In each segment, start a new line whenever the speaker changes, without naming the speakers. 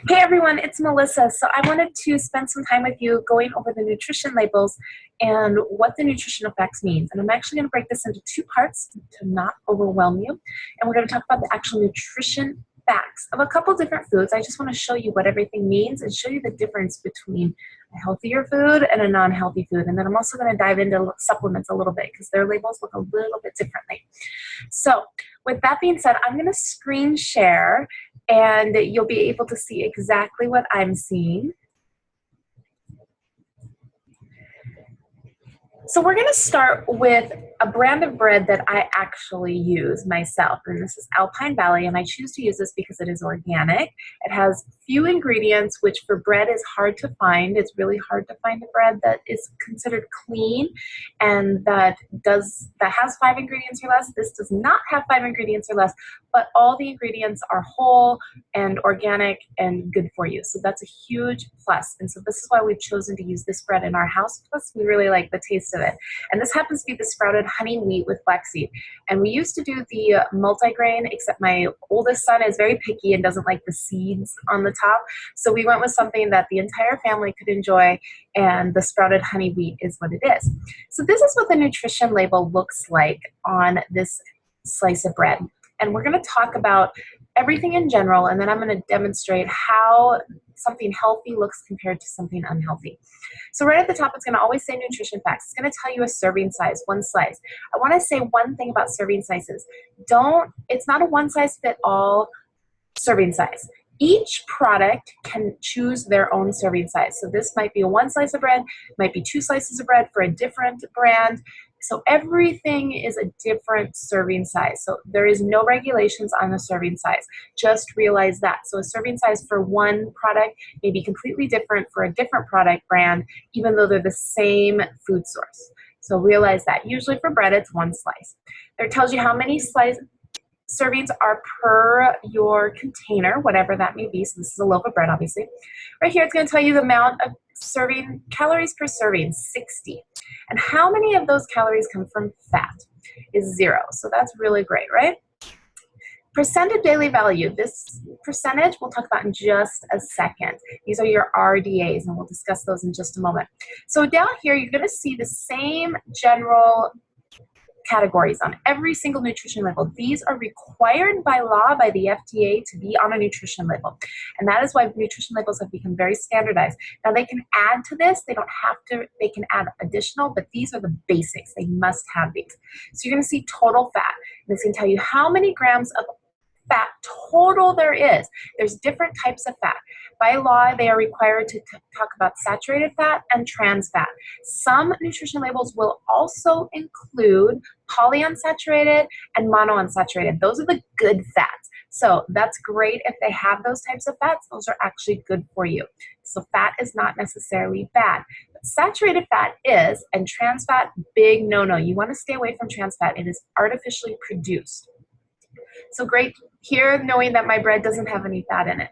Hey everyone, it's Melissa. So I wanted to spend some time with you going over the nutrition labels and what the nutrition effects means. And I'm actually going to break this into two parts to not overwhelm you. And we're going to talk about the actual nutrition facts of a couple different foods. I just want to show you what everything means and show you the difference between a healthier food and a non-healthy food. And then I'm also going to dive into supplements a little bit because their labels look a little bit differently. So with that being said, I'm going to screen share and you'll be able to see exactly what I'm seeing. So we're going to start with a brand of bread that I actually use myself, and this is Alpine Valley, and I choose to use this because it is organic. It has few ingredients, which for bread is hard to find. It's really hard to find a bread that is considered clean and that has 5 ingredients or less. This does not have 5 ingredients or less, but all the ingredients are whole and organic and good for you. So that's a huge plus. And so this is why we've chosen to use this bread in our house. Plus, we really like the taste of it. And this happens to be the sprouted honey wheat with flaxseed. And we used to do the multigrain, except my oldest son is very picky and doesn't like the seeds on the top. So we went with something that the entire family could enjoy, and the sprouted honey wheat is what it is. So this is what the nutrition label looks like on this slice of bread. And we're going to talk about everything in general, and then I'm going to demonstrate how something healthy looks compared to something unhealthy. So right at the top, it's going to always say nutrition facts. It's going to tell you a serving size, one slice. I want to say one thing about serving sizes. It's not a one size fit all serving size. Each product can choose their own serving size. So this might be a 1 slice of bread, might be 2 slices of bread for a different brand. So everything is a different serving size. So there is no regulations on the serving size. Just realize that. So a serving size for one product may be completely different for a different product brand, even though they're the same food source. So realize that. Usually for bread, it's 1 slice. There it tells you how many servings are per your container, whatever that may be. So this is a loaf of bread, obviously. Right here, it's going to tell you the amount of calories per serving, 60. And how many of those calories come from fat is 0. So that's really great, right? Percent of daily value. This percentage we'll talk about in just a second. These are your RDAs, and we'll discuss those in just a moment. So down here, you're going to see the same general categories on every single nutrition label. These are required by law by the FDA to be on a nutrition label. And that is why nutrition labels have become very standardized. Now they can add to this, they don't have to, they can add additional, but these are the basics. They must have these. So you're going to see total fat. And it's going to tell you how many grams of fat total there is. There's different types of fat. By law, they are required to talk about saturated fat and trans fat. Some nutrition labels will also include polyunsaturated and monounsaturated. Those are the good fats. So that's great if they have those types of fats. Those are actually good for you. So fat is not necessarily bad. But saturated fat is, and trans fat, big no-no. You want to stay away from trans fat. It is artificially produced. So great here knowing that my bread doesn't have any fat in it.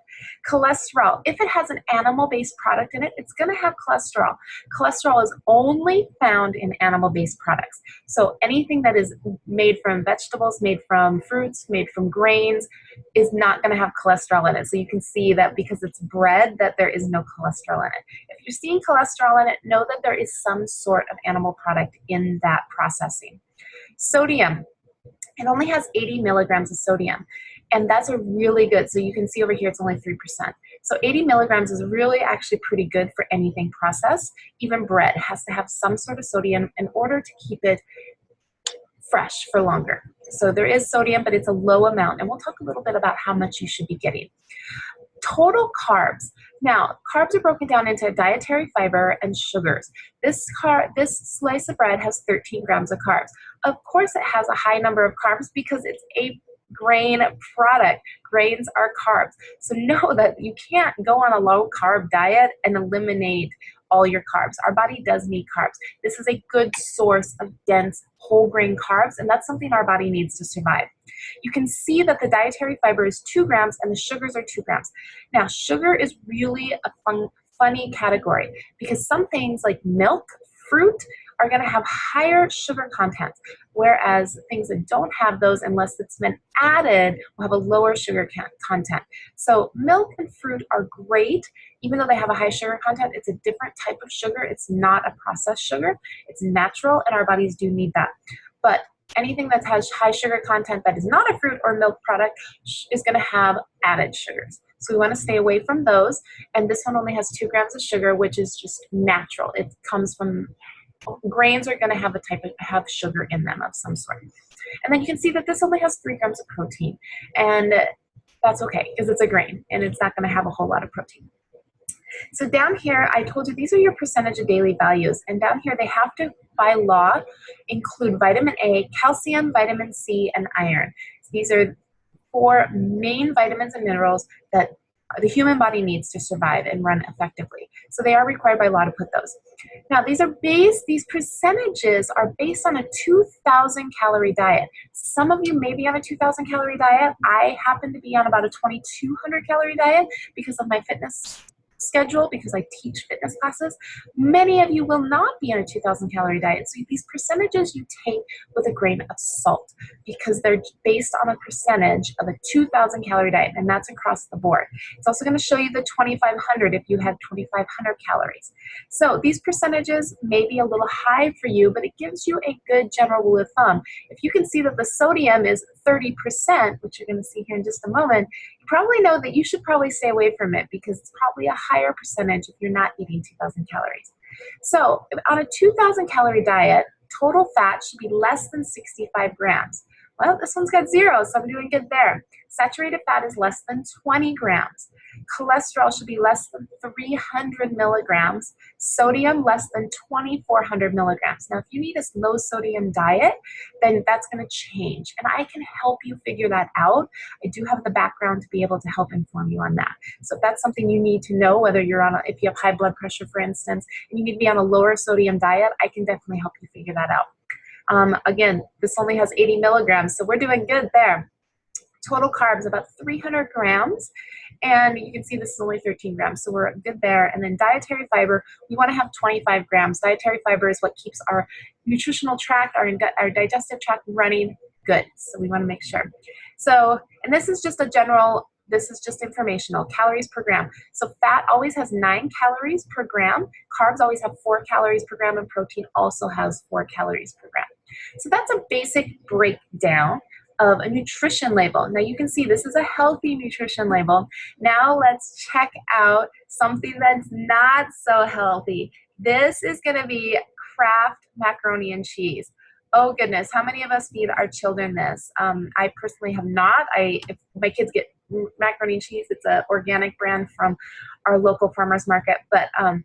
Cholesterol. If it has an animal-based product in it, it's going to have cholesterol. Cholesterol is only found in animal-based products. So anything that is made from vegetables, made from fruits, made from grains is not going to have cholesterol in it. So you can see that because it's bread that there is no cholesterol in it. If you're seeing cholesterol in it, know that there is some sort of animal product in that processing. Sodium. It only has 80 milligrams of sodium, and that's a really good. So you can see over here it's only 3%. So 80 milligrams is really actually pretty good for anything processed. Even bread has to have some sort of sodium in order to keep it fresh for longer. So there is sodium, but it's a low amount, and we'll talk a little bit about how much you should be getting. Total carbs. Now, carbs are broken down into dietary fiber and sugars. This slice of bread has 13 grams of carbs. Of course, it has a high number of carbs because it's a grain product. Grains are carbs. So know that you can't go on a low carb diet and eliminate all your carbs. Our body does need carbs. This is a good source of dense whole grain carbs, and that's something our body needs to survive. You can see that the dietary fiber is 2 grams and the sugars are 2 grams. Now, sugar is really a funny category because some things like milk, fruit, are going to have higher sugar content, whereas things that don't have those, unless it's been added, will have a lower sugar content. So milk and fruit are great. Even though they have a high sugar content, it's a different type of sugar. It's not a processed sugar. It's natural, and our bodies do need that. But anything that has high sugar content that is not a fruit or milk product is going to have added sugars. So we want to stay away from those. And this one only has 2 grams of sugar, which is just natural. It comes from grains are going to have have sugar in them of some sort. And then you can see that this only has 3 grams of protein. And that's okay because it's a grain and it's not going to have a whole lot of protein. So down here, I told you these are your percentage of daily values. And down here, they have to, by law, include vitamin A, calcium, vitamin C, and iron. So these are 4 main vitamins and minerals that the human body needs to survive and run effectively. So they are required by law to put those. Now, these percentages are based on a 2,000 calorie diet. Some of you may be on a 2,000 calorie diet. I happen to be on about a 2,200 calorie diet because of my fitness schedule, because I teach fitness classes. Many of you will not be on a 2,000 calorie diet. So these percentages you take with a grain of salt because they're based on a percentage of a 2,000 calorie diet, and that's across the board. It's also going to show you the 2,500 if you had 2,500 calories. So these percentages may be a little high for you, but it gives you a good general rule of thumb. If you can see that the sodium is 30%, which you're going to see here in just a moment, you probably know that you should probably stay away from it because it's probably a higher percentage if you're not eating 2,000 calories. So on a 2,000 calorie diet, total fat should be less than 65 grams. Well, this one's got 0, so I'm doing good there. Saturated fat is less than 20 grams. Cholesterol should be less than 300 milligrams. Sodium less than 2,400 milligrams. Now, if you need a low sodium diet, then that's going to change. And I can help you figure that out. I do have the background to be able to help inform you on that. So if that's something you need to know, whether you're on if you have high blood pressure, for instance, and you need to be on a lower sodium diet, I can definitely help you figure that out. Again, this only has 80 milligrams, so we're doing good there. Total carbs, about 300 grams. And you can see this is only 13 grams, so we're good there. And then dietary fiber, we want to have 25 grams. Dietary fiber is what keeps our nutritional tract, our digestive tract running good. So we want to make sure. So, and this is just informational, calories per gram. So fat always has 9 calories per gram. Carbs always have 4 calories per gram, and protein also has 4 calories per gram. So that's a basic breakdown of a nutrition label. Now you can see this is a healthy nutrition label. Now let's check out something that's not so healthy. This is going to be Kraft macaroni and cheese. Oh goodness, how many of us feed our children this? I personally have not. If my kids get macaroni and cheese, it's an organic brand from our local farmers market, but I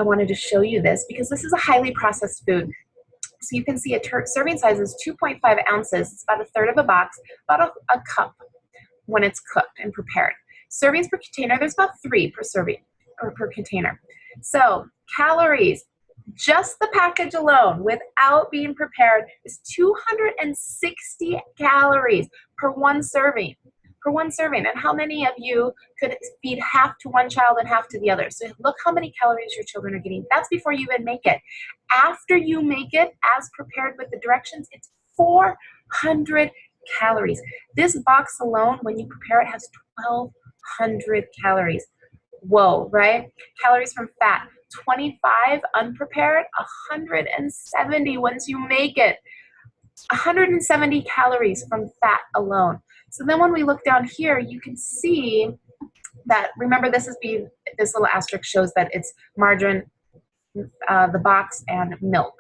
wanted to show you this because this is a highly processed food. So you can see a serving size is 2.5 ounces. It's about a third of a box, about a cup when it's cooked and prepared. Servings per container, there's about 3 per serving or per container. So calories, just the package alone without being prepared is 260 calories per one serving. And how many of you could feed half to one child and half to the other? So look how many calories your children are getting. That's before you even make it. After you make it, as prepared with the directions, it's 400 calories. This box alone, when you prepare it, has 1,200 calories. Whoa, right? Calories from fat, 25 unprepared, 170 once you make it. 170 calories from fat alone. So then when we look down here, you can see that, remember this little asterisk shows that it's margarine, the box, and milk.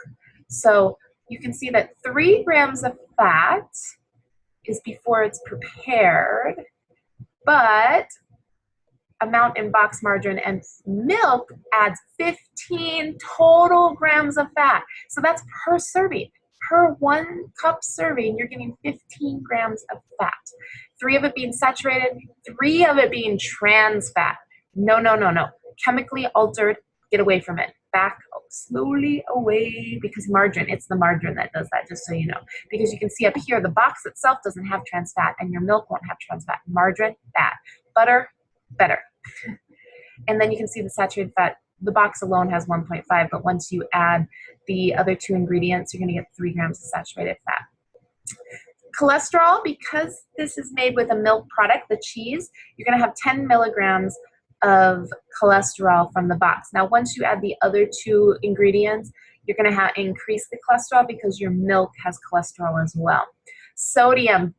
So you can see that 3 grams of fat is before it's prepared, but amount in box margarine and milk adds 15 total grams of fat. So that's per serving. Per 1 cup serving, you're getting 15 grams of fat. 3 of it being saturated, 3 of it being trans fat. No. Chemically altered, get away from it. Back slowly away, because margarine, it's the margarine that does that, just so you know. Because you can see up here, the box itself doesn't have trans fat, and your milk won't have trans fat. Margarine, bad. Butter, better. And then you can see the saturated fat the box alone has 1.5, but once you add the other 2 ingredients, you're going to get 3 grams of saturated fat. Cholesterol, because this is made with a milk product, the cheese, you're going to have 10 milligrams of cholesterol from the box. Now, once you add the other 2 ingredients, you're going to increase the cholesterol because your milk has cholesterol as well. Sodium,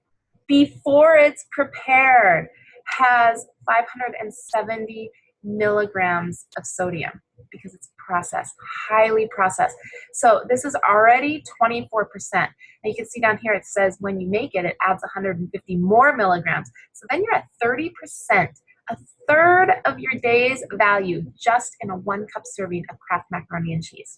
before it's prepared, has 570 milligrams of sodium because it's processed, highly processed. So this is already 24%. And you can see down here it says when you make it, it adds 150 more milligrams. So then you're at 30%, a third of your day's value just in a 1-cup serving of Kraft macaroni and cheese.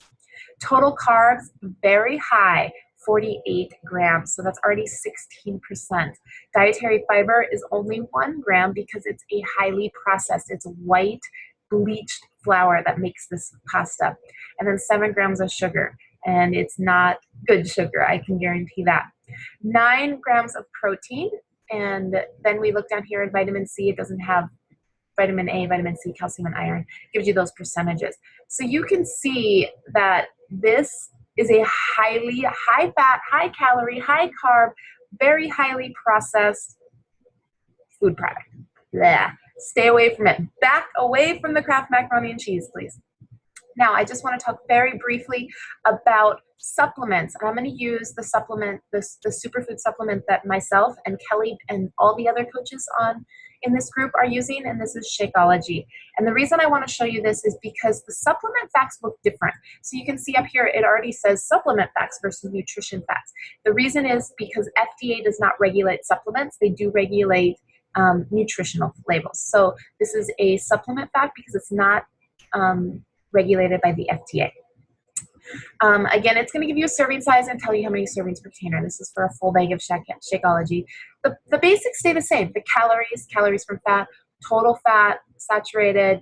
Total carbs, very high, 48 grams, so that's already 16%. Dietary fiber is only 1 gram because it's a highly processed, it's white bleached flour that makes this pasta. And then 7 grams of sugar, and it's not good sugar, I can guarantee that. 9 grams of protein, and then we look down here at vitamin C, it doesn't have vitamin A, vitamin C, calcium, and iron. It gives you those percentages. So you can see that this is a highly high fat, high calorie, high carb, very highly processed food product. Blech. Stay away from it. Back away from the Kraft macaroni and cheese, please. Now, I just want to talk very briefly about supplements. I'm going to use the supplement, the superfood supplement that myself and Kelly and all the other coaches in this group are using, and this is Shakeology. And the reason I want to show you this is because the supplement facts look different. So you can see up here, it already says supplement facts versus nutrition facts. The reason is because FDA does not regulate supplements. They do regulate nutritional labels. So this is a supplement fact because it's not regulated by the FDA. Again, it's going to give you a serving size and tell you how many servings per container. This is for a full bag of Shakeology. The basics stay the same. The calories from fat, total fat, saturated.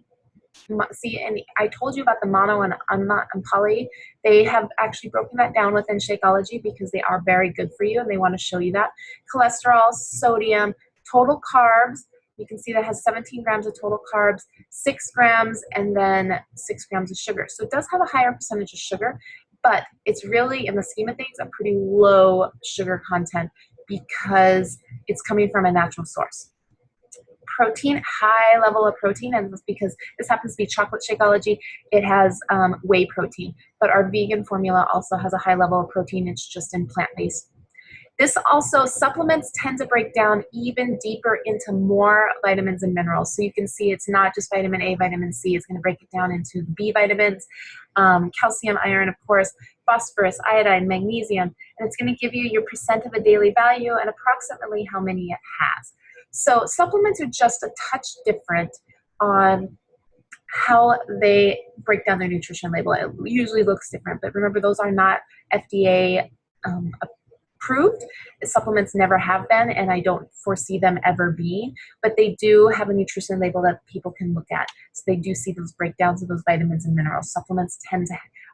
See, and I told you about the mono and poly. They have actually broken that down within Shakeology because they are very good for you, and they want to show you that. Cholesterol, sodium, total carbs. You can see that has 17 grams of total carbs, 6 grams, and then 6 grams of sugar. So it does have a higher percentage of sugar, but it's really, in the scheme of things, a pretty low sugar content because it's coming from a natural source. Protein, high level of protein, and because this happens to be chocolate Shakeology, it has whey protein. But our vegan formula also has a high level of protein. It's just in plant-based. This also, supplements tend to break down even deeper into more vitamins and minerals. So you can see it's not just vitamin A, vitamin C. It's going to break it down into the B vitamins, calcium, iron, of course, phosphorus, iodine, magnesium. And it's going to give you your percent of a daily value and approximately how many it has. So supplements are just a touch different on how they break down their nutrition label. It usually looks different, but remember, those are not FDA approved. Supplements never have been, and I don't foresee them ever being, but they do have a nutrition label that people can look at. So they do see those breakdowns of those vitamins and minerals. Supplements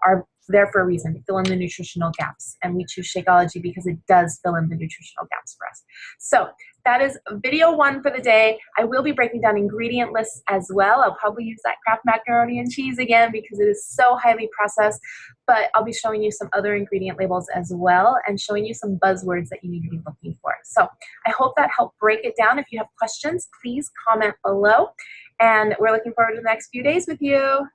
are there for a reason, to fill in the nutritional gaps, and we choose Shakeology because it does fill in the nutritional gaps for us. So that is video 1 for the day. I will be breaking down ingredient lists as well. I'll probably use that Kraft macaroni and cheese again because it is so highly processed, but I'll be showing you some other ingredient labels as well and showing you some buzzwords that you need to be looking for. So I hope that helped break it down. If you have questions, please comment below, and we're looking forward to the next few days with you.